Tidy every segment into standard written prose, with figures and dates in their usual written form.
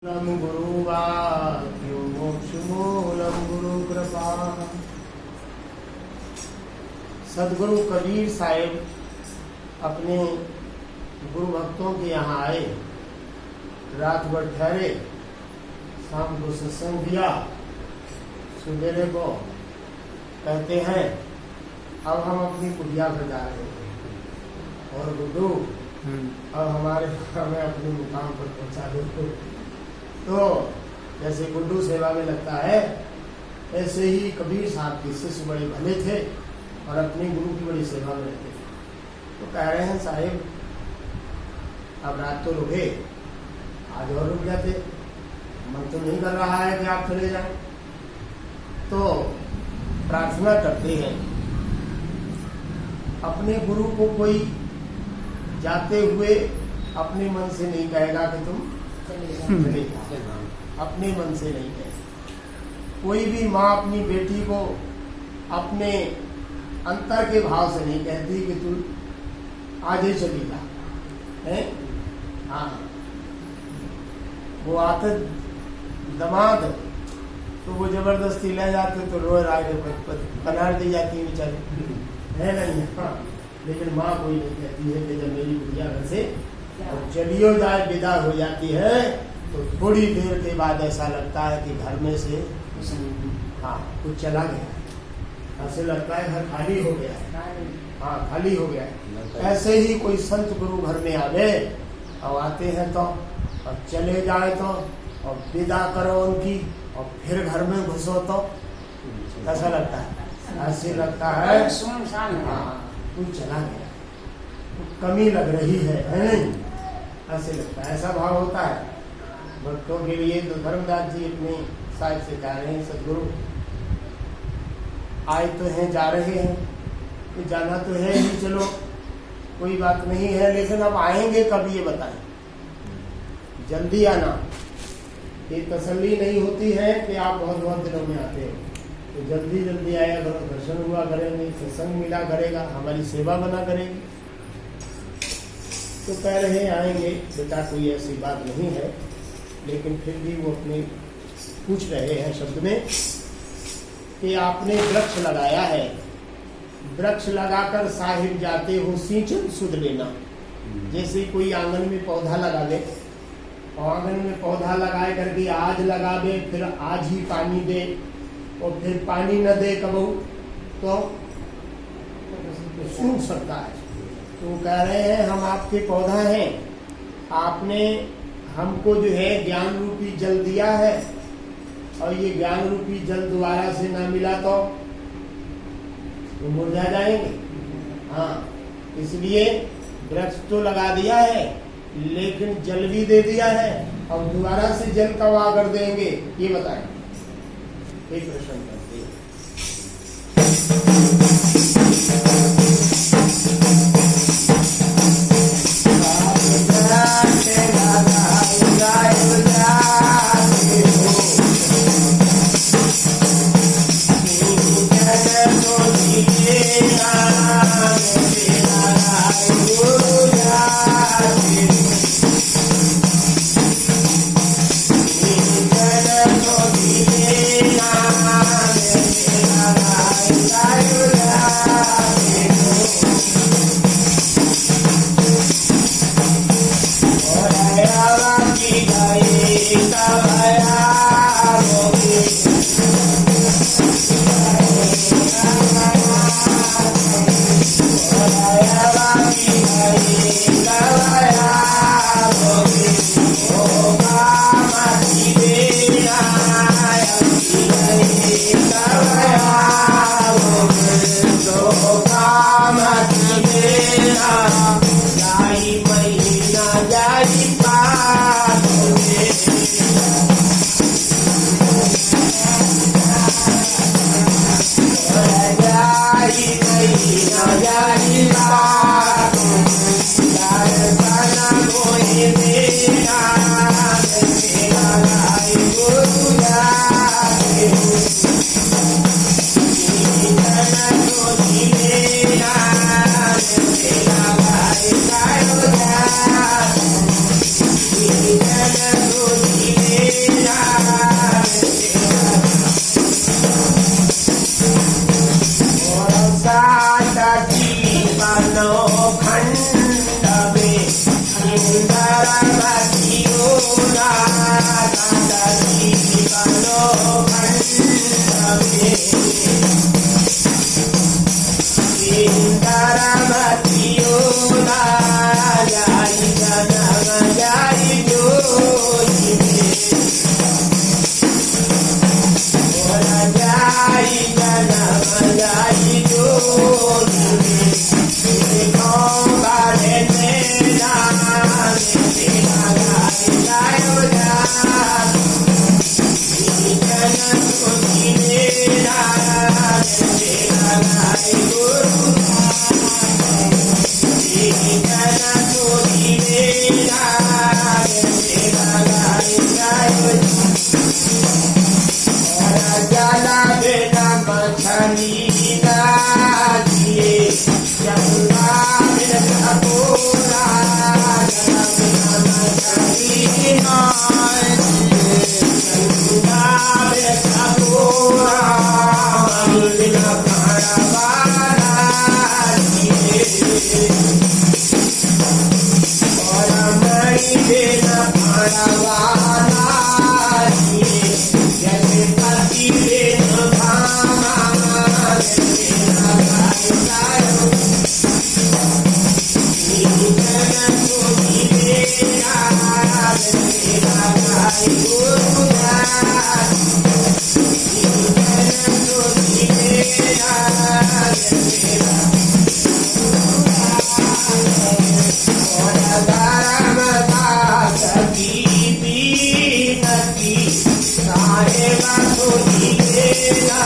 गुरुवाक्यो मोक्षमूलम गुरु कृपा। सदगुरु कबीर साहिब अपने गुरु भक्तों के यहाँ आए, रात भर ठहरे, शाम को सत्संग किया, सवेरे को कहते हैं अब हम अपनी कुटिया पर जा रहे हैं और गुड्डू अब हमारे हमें अपने मुकाम पर पहुंचा दो। तो जैसे गुड्डू सेवा में लगता है, ऐसे ही कबीर साहब के शिष्य बड़े भले थे और अपने गुरु की बड़ी सेवा में रहते थे। तो कह रहे हैं साहिब अब रात तो रुके, आज और रुक जाते, मन तो नहीं कर रहा है कि आप चले जाएं। तो प्रार्थना करते हैं, अपने गुरु को कोई जाते हुए अपने मन से नहीं कहेगा कि तुम चले जाओ, अपने मन से नहीं कहेगा। कोई भी माँ अपनी बेटी को अपने अंतर के भाव से नहीं कहती कि तू आज ही चली जा, है? हाँ, वो आते दमाद तो वो जबरदस्ती ले जाते तो रोए रागे पनार दी जाती है बेचारी, है नहीं? हाँ, लेकिन माँ कोई नहीं कहती है कि जब मेरी बुढ़िया घर से चलियो जाए विदा हो जाती है तो थोड़ी देर के बाद ऐसा लगता है कि घर में से कुछ चला गया, ऐसे लगता है घर खाली हो गया है। हाँ, खाली हो गया है। ऐसे ही कोई संत गुरु घर में आवे और आते हैं तो और चले जाए तो और विदा करो उनकी और फिर घर में घुसो तो ऐसा लगता है, ऐसे लगता है तू चला गया, कमी लग रही है नहीं? ऐसे लगता है, ऐसा भाव होता है भक्तों के लिए। तो धर्मदास जी अपने साहिब से कह रहे हैं सदगुरु आए तो हैं, जा रहे हैं, तो जाना तो है ही, चलो कोई बात नहीं है, लेकिन अब आएंगे कब ये बताएं, जल्दी आना। ये तसल्ली नहीं होती है कि आप बहुत बहुत दिनों में आते हो, तो जल्दी जल्दी आया करो, दर्शन हुआ करेंगे, सत्संग मिला करेगा, हमारी सेवा बना करेगी। तो कह रहे हैं आएंगे बेटा, कोई ऐसी बात नहीं है, लेकिन फिर भी वो अपने पूछ रहे हैं शब्द में कि आपने वृक्ष लगाया है, वृक्ष लगाकर साहिब जाते हो सिंचन सुध लेना। जैसे कोई आंगन में पौधा लगा दे और आंगन में पौधा लगाए करके आज लगावे, फिर आज ही पानी दे और फिर पानी न दे कबू तो सूख सकता है। तो कह रहे हैं हम आपके पौधा हैं, आपने हमको जो है ज्ञान रूपी जल दिया है और ये ज्ञान रूपी जल दोबारा से ना मिला तो मुरझा जाएंगे। हाँ, इसलिए वृक्ष तो लगा दिया है लेकिन जल भी दे दिया है, और दोबारा से जल कब आकर देंगे ये बताएं, एक प्रश्न करते हैं। और जाला बिना मछली ना जिए, गंगा बिना पूरा, जाला बिना मछली ना जिए, गंगा बिना पूरा, मल बिना खाना जिए, और मणि बिना खाना जिए, जैसे पति बिना खाना, जैसे गाय नीचन सोनी मेरा, जैसे गाय गोरा, नीचन सोनी मेरा, जैसे और धर्म दास की बीनती, साहेब सुनी लेना,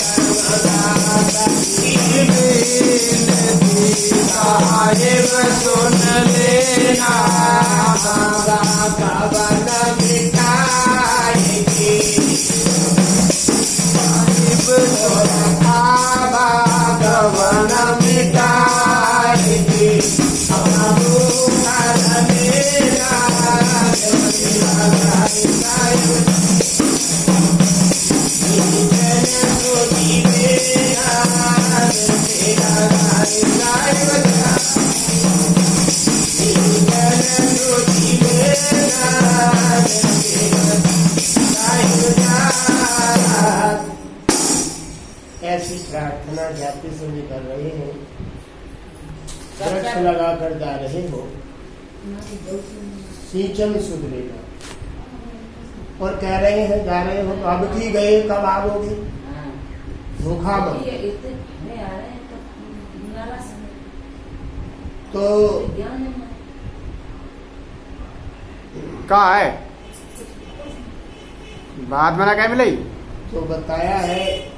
धर्म दास की बीनती, साहेब सुन लेना, कवन मिटाएंगे, साहेब सुना कवन मिटाएंगे, ऐसी प्रार्थना जाते समय कर रहे हैं, वृक्ष लगाकर जा रहे हो, सिंचन सुध लेना, और कह रहे हैं जा रहे हो तो अब की गए कब आओगे, धोखा मत। तो कहा है बात मना क्या मिली, तो बताया है,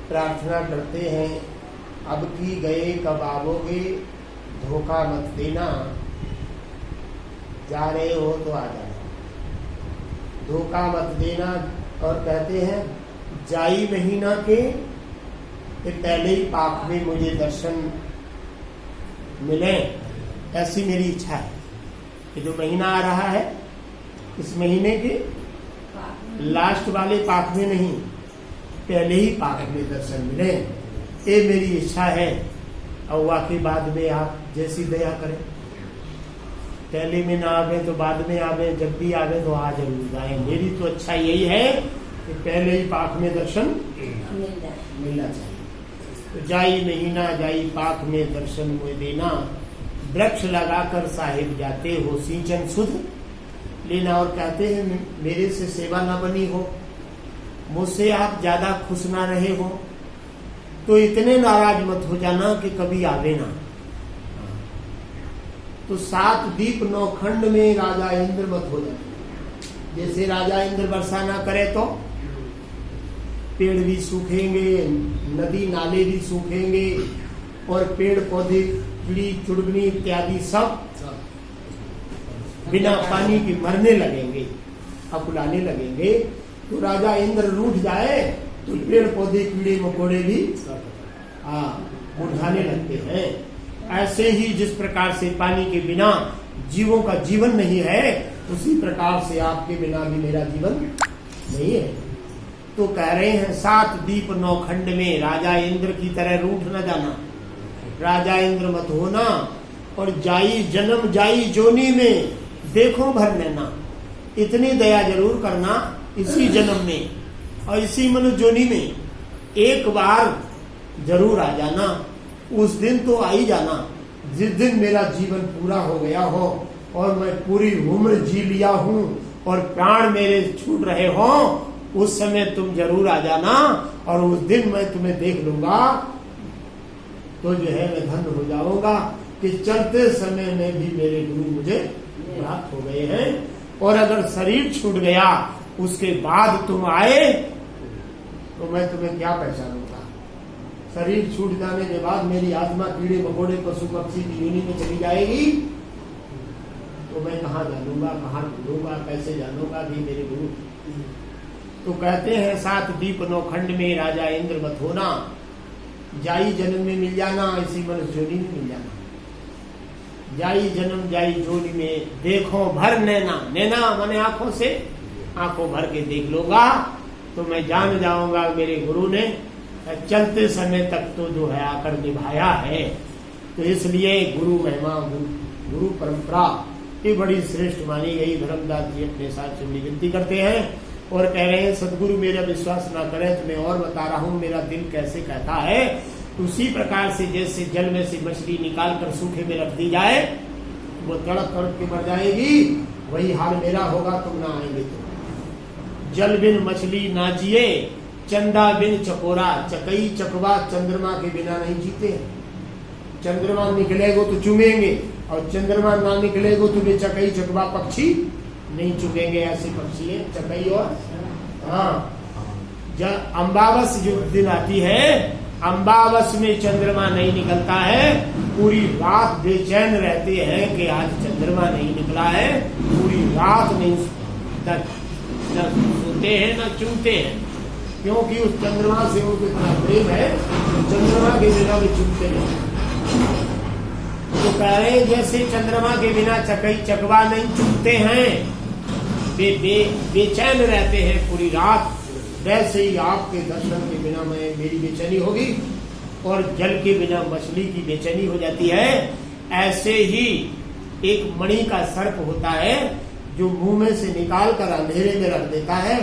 प्रार्थना करते हैं अब की गए कब आओगे, धोखा मत देना, जा रहे हो तो आ जाना, धोखा मत देना। और कहते हैं जाई महीना के पहले ही पाक में मुझे दर्शन मिले, ऐसी मेरी इच्छा है कि जो महीना आ रहा है इस महीने के लास्ट वाले पाक में नहीं, पहले ही पाक में दर्शन मिले, ये मेरी इच्छा है। और वाकई बाद में आप जैसी दया करें, पहले में ना आवे तो बाद में आवे, जब भी आवे तो आ जरूर जाए। मेरी तो अच्छा यही है कि पहले ही पाक में दर्शन मिलना चाहिए। तो जाई महीना जाई पाक में दर्शन मुझे देना, वृक्ष लगाकर साहिब जाते हो, सिंचन सुध लेना। और कहते हैं मेरे से सेवा ना बनी हो, मुझसे आप ज्यादा खुश ना रहे हो, तो इतने नाराज मत हो जाना कि कभी आवे ना। तो 7 दीप 9 खंड में राजा इंद्र मत हो जाए। जैसे राजा इंद्र वर्षा ना करे तो पेड़ भी सूखेंगे, नदी नाले भी सूखेंगे, और पेड़ पौधे कीड़ी चुड़गनी इत्यादि सब बिना पानी के मरने लगेंगे, अकुलाने लगेंगे। तो राजा इंद्र रूठ जाए तो पेड़ पौधे कीड़े मकोड़े भी मुरझाने लगते हैं। ऐसे ही जिस प्रकार से पानी के बिना जीवों का जीवन नहीं है, उसी प्रकार से आपके बिना भी मेरा जीवन नहीं है। तो कह रहे हैं 7 दीप 9 खंड में राजा इंद्र की तरह रूठ न जाना, राजा इंद्र मत होना। और जाई जन्म जाई जोनी में देखो भर लेना, इतनी दया जरूर करना इसी जन्म में और इसी मनुष्य जोनी में एक बार जरूर आ जाना। उस दिन तो आ ही जाना जिस दिन मेरा जीवन पूरा हो गया हो और मैं पूरी उम्र जी लिया हूँ और प्राण मेरे छूट रहे हो, उस समय तुम जरूर आ जाना। और उस दिन मैं तुम्हें देख लूंगा तो जो है मैं धन्य हो जाऊंगा कि चलते समय में भी मेरे गुरु मुझे प्राप्त हो गए हैं। और अगर शरीर छूट गया उसके बाद तुम आए तो मैं तुम्हें क्या पहचानूंगा। शरीर छूट जाने के बाद मेरी आत्मा कीड़े मकोड़े पशु पक्षी की योनि में चली जाएगी तो मैं कहाँ जानूंगा, कहाँ ढूंढूंगा, कैसे जानूंगा भी मेरे गुरु। तो कहते हैं 7 दीप 9 खंड में राजा इंद्र मत होना, जाई जन्म में मिल जाना, इसी मनुष्य जोनी में मिल जाना। जाई जन्म जाई जोनी में देखो भर नैना, नैना माने आंखों से, आंखों भर के देख लूंगा तो मैं जान जाऊंगा मेरे गुरु ने चलते समय तक तो जो है आकर निभाया है। तो इसलिए गुरु महिमा, गुरु परंपरा ये बड़ी श्रेष्ठ मानी गई। धर्मदास जी अपने साथ से विनती करते हैं और कह रहे हैं सदगुरु मेरा विश्वास ना करे तो मैं और बता रहा हूँ, मेरा दिल कैसे कहता है। उसी प्रकार से जैसे जल में से मछली निकाल कर सूखे में रख दी जाए वो तड़प तड़प के मर जाएगी, वही हाल मेरा होगा, तुम ना आएंगे तो। जल बिन मछली ना जिए, चंदा बिन चकोरा, चकई चकवा चंद्रमा के बिना नहीं जीते। चंद्रमा निकलेगो तो चुमेंगे और चंद्रमा ना निकलेगो तो वे चकई चकवा पक्षी नहीं चुमेंगे। ऐसे पक्षी है चकई और जब अम्बावस जो दिन आती है, अम्बावस में चंद्रमा नहीं निकलता है, पूरी रात बेचैन रहते हैं कि आज चंद्रमा नहीं निकला है। पूरी रात नहीं न सोते हैं न चूमते हैं, क्योंकि उस चंद्रमा से उनको इतना प्रेम है, चंद्रमा के बिना भी चूमते नहीं। तो कह रहे हैं जैसे चंद्रमा के बिना चकई चकवा नहीं चूमते हैं, बेचैन रहते हैं पूरी रात, वैसे ही आपके दर्शन के बिना मैं मेरी बेचैनी होगी और जल के बिना मछली की बेचैनी हो जाती है। ऐसे ही एक मणि का सर्प होता है जो मुंह में से निकाल कर अंधेरे में रख देता है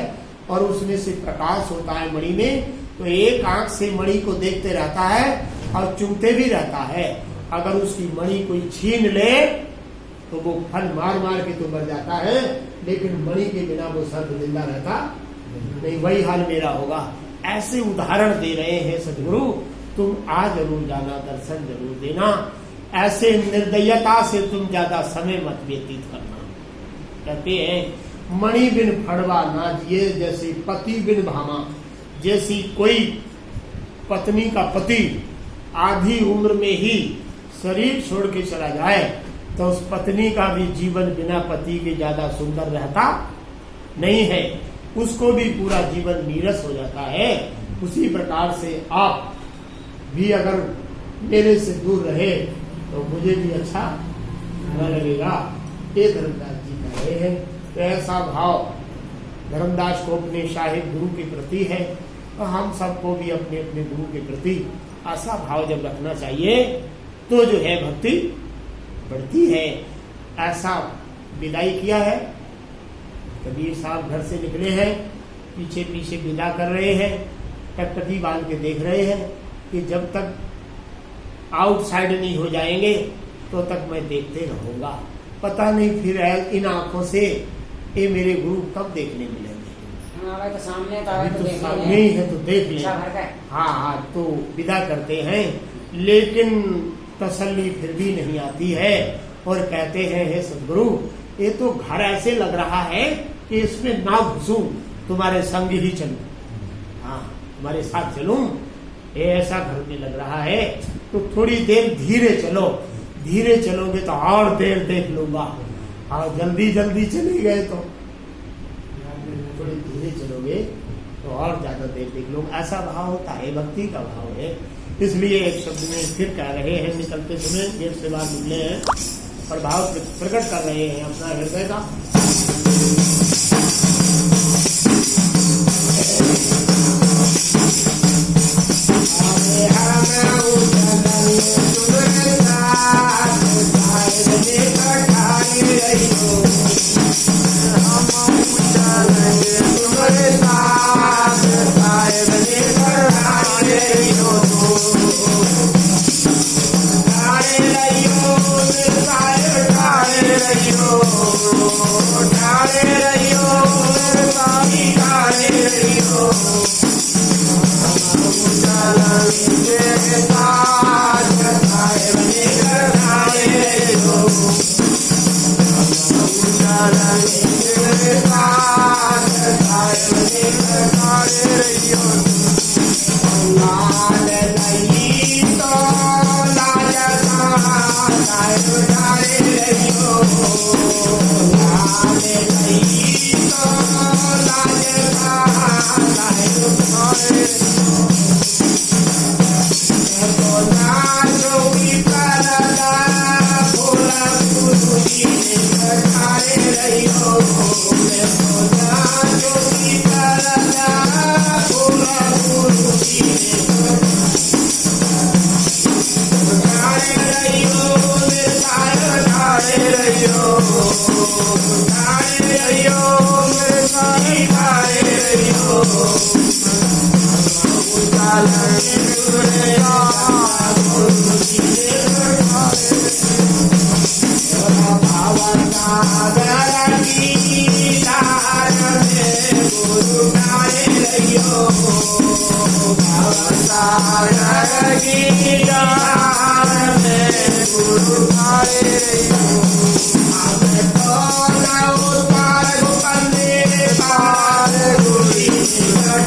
और उसमें से प्रकाश होता है मणि में, तो एक आंख से मणि को देखते रहता है और चुमते भी रहता है। अगर उसकी मणि कोई छीन ले तो वो फल मार मार के तो मर जाता है, लेकिन मणि के बिना वो सर्प जिंदा रहता नहीं। वही हाल मेरा होगा। ऐसे उदाहरण दे रहे हैं सदगुरु, तुम आ जरूर जाना, दर्शन जरूर देना। ऐसे निर्दयता से तुम ज्यादा समय मत व्यतीत करना। कहते हैं मणि बिन फड़वा ना जिए, जैसे पति बिन भामा। जैसी कोई पत्नी का पति आधी उम्र में ही शरीर छोड़ के चला जाए तो उस पत्नी का भी जीवन बिना पति के ज्यादा सुंदर रहता नहीं है, उसको भी पूरा जीवन नीरस हो जाता है। उसी प्रकार से आप भी अगर मेरे से दूर रहे तो मुझे भी अच्छा न लगेगा। ये धर्मदास जी कह रहे हैं। तो ऐसा भाव धर्मदास को अपने शाहिद गुरु के प्रति है और हम सबको भी अपने अपने गुरु के प्रति ऐसा भाव जब रखना चाहिए तो जो है भक्ति बढ़ती है। ऐसा विदाई किया है। कबीर साहब घर से निकले हैं, पीछे पीछे विदा कर रहे हैं, टकटकी बांध के देख रहे हैं कि जब तक आउटसाइड नहीं हो जाएंगे तो तक मैं देखते रहूंगा। पता नहीं फिर इन आंखों से ये मेरे गुरु कब देखने मिलेंगे। तो सामने तो सामने ही है तो देख ले। हाँ, तो विदा करते हैं, लेकिन तसल्ली फिर भी नहीं आती है और कहते हैं हे सदगुरु, ये तो घर ऐसे लग रहा है कि इसमें ना घुसूं, तुम्हारे संग ही चलूं। हाँ, तुम्हारे साथ चलूं, ये ऐसा घर में लग रहा है। तो थोड़ी देर धीरे चलो, धीरे चलोगे तो और देर देख लूंगा। और जल्दी जल्दी चले गए तो थोड़ी धीरे चलोगे तो और ज्यादा देर देख लूंगा। ऐसा भाव होता है, भक्ति का भाव है। इसलिए एक शब्द में फिर कह रहे हैं, निकलते समय गेट से बाहर निकले हैं और भाव प्रकट कर रहे हैं अपना हृदय का। Hare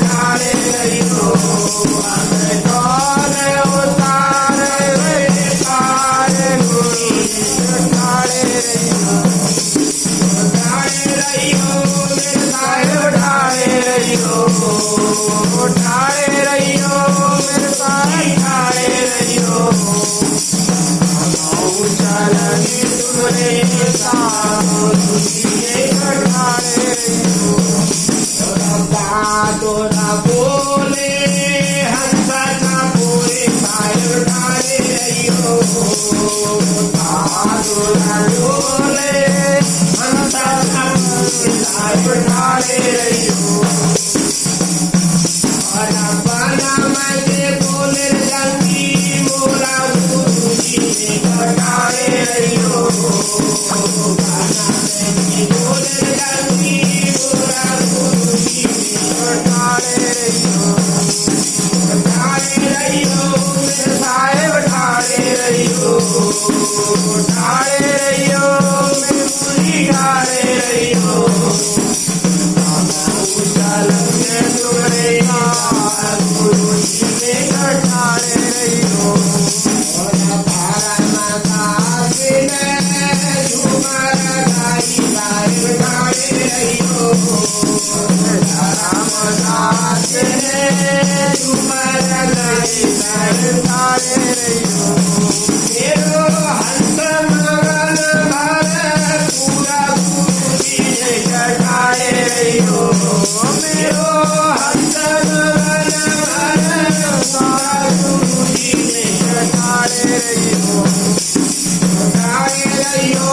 ठाणे रहियो